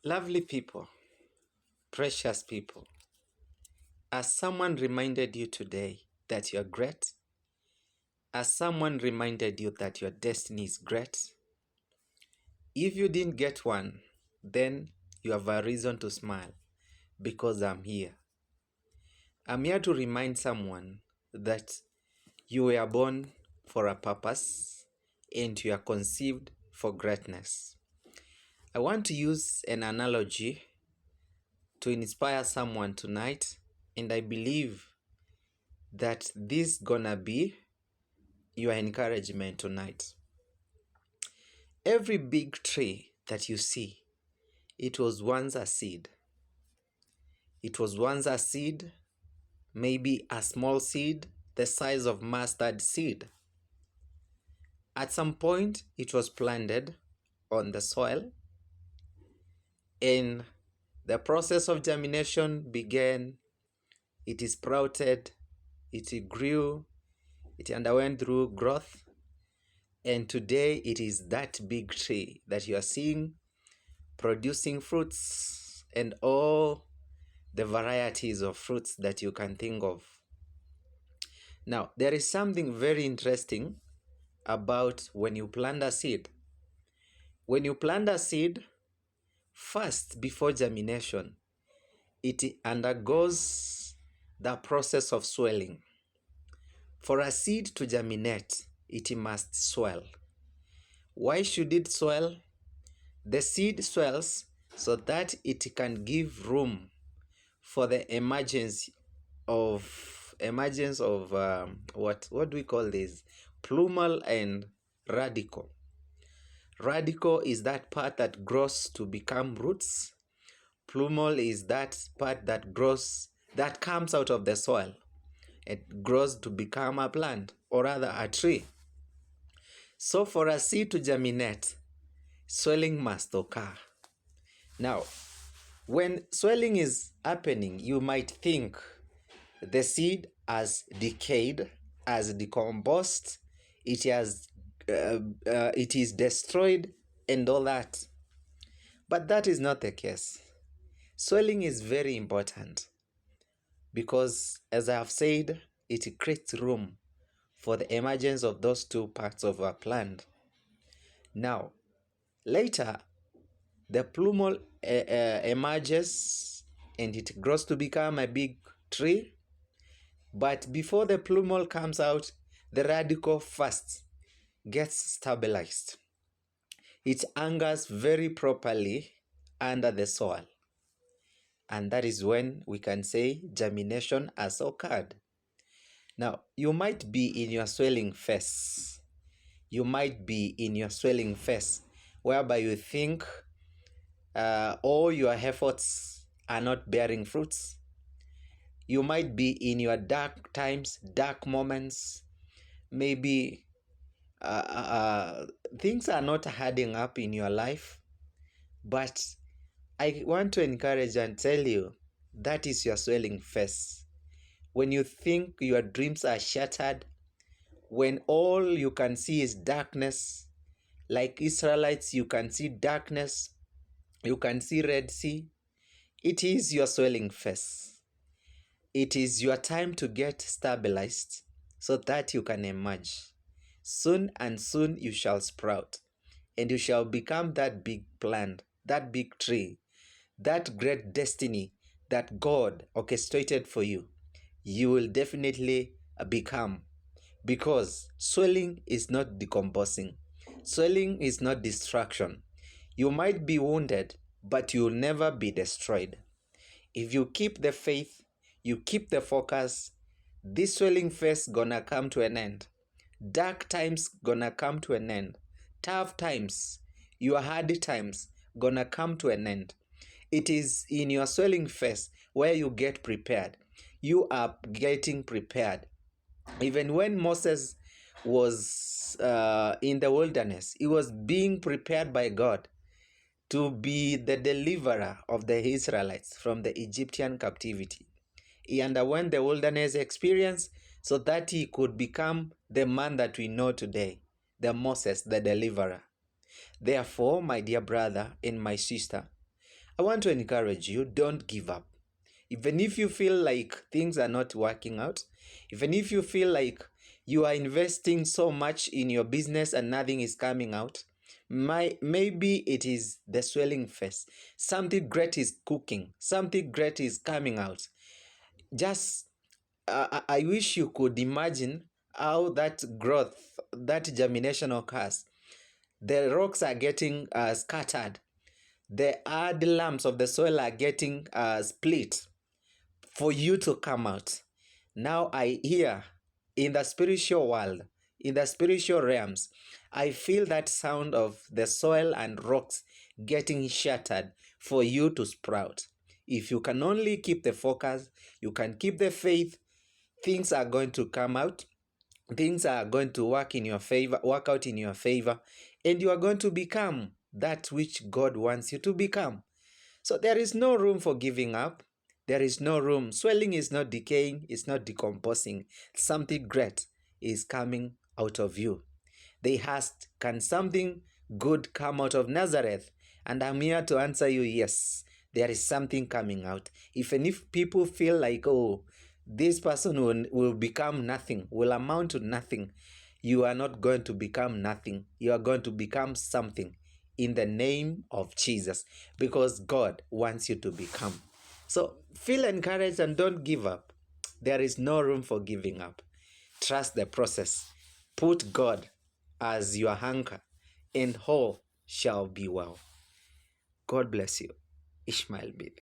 Lovely people, precious people, has someone reminded you today that you're great? Has someone reminded you that your destiny is great? If you didn't get one, then you have a reason to smile because I'm here. I'm here to remind someone that you were born for a purpose and you are conceived for greatness. I want to use an analogy to inspire someone tonight, and I believe that this gonna be your encouragement tonight. Every big tree that you see, it was once a seed. It was once a seed, maybe a small seed the size of mustard seed. At some point, it was planted on the soil, and the process of germination began. It sprouted, it grew, it underwent through growth, and today it is that big tree that you are seeing producing fruits and all the varieties of fruits that you can think of. Now, there is something very interesting about when you plant a seed. When you plant a seed, first, before germination, it undergoes the process of swelling. For a seed to germinate, it must swell. Why should it swell? The seed swells so that it can give room for the emergence of what do we call this? Plumal and radicle. Radicle is that part that grows to become roots. Plumal is that part that grows, that comes out of the soil. It grows to become a plant, or rather a tree. So for a seed to germinate, swelling must occur. Now, when swelling is happening, you might think the seed has decayed, has decomposed, it is destroyed, and all that. But that is not the case. Swelling is very important because, as I have said, it creates room for the emergence of those two parts of a plant. Now, later, the plumule emerges and it grows to become a big tree. But before the plumule comes out, the radicle first gets stabilized. It anchors very properly under the soil. And that is when we can say germination has occurred. Now, you might be in your swelling phase. You might be in your swelling phase, whereby you think all your efforts are not bearing fruits. You might be in your dark times, dark moments. Maybe things are not adding up in your life. But I want to encourage and tell you that is your swelling phase. When you think your dreams are shattered, when all you can see is darkness, like Israelites, you can see darkness, you can see Red Sea, it is your swelling phase. It is your time to get stabilized so that you can emerge. Soon and soon you shall sprout, and you shall become that big plant, that big tree, that great destiny that God orchestrated for you. You will definitely become, because swelling is not decomposing. Swelling is not destruction. You might be wounded, but you will never be destroyed. If you keep the faith, you keep the focus, this swelling phase gonna come to an end. Dark times gonna come to an end. Tough times, your hard times gonna come to an end. It is in your swelling phase where you get prepared. You are getting prepared. Even when Moses was in the wilderness, he was being prepared by God to be the deliverer of the Israelites from the Egyptian captivity. He underwent the wilderness experience so that he could become the man that we know today, the Moses, the deliverer. Therefore, my dear brother and my sister, I want to encourage you, don't give up. Even if you feel like things are not working out, even if you feel like you are investing so much in your business and nothing is coming out, maybe it is the swelling face. Something great is cooking, something great is coming out. Just I wish you could imagine how that growth, that germination occurs. The rocks are getting scattered. The hard lumps of the soil are getting split for you to come out. Now I hear in the spiritual world, in the spiritual realms, I feel that sound of the soil and rocks getting shattered for you to sprout. If you can only keep the focus, you can keep the faith, things are going to come out. Things are going to work in your favor, work out in your favor, and you are going to become that which God wants you to become. So there is no room for giving up. There is no room. Swelling is not decaying, it's not decomposing. Something great is coming out of you. They asked, can something good come out of Nazareth? And I'm here to answer you, yes, there is something coming out. Even if people feel like, oh, this person will become nothing, will amount to nothing, you are not going to become nothing. You are going to become something in the name of Jesus, because God wants you to become. So feel encouraged and don't give up. There is no room for giving up. Trust the process. Put God as your anchor, and all shall be well. God bless you. Ishmael Bid.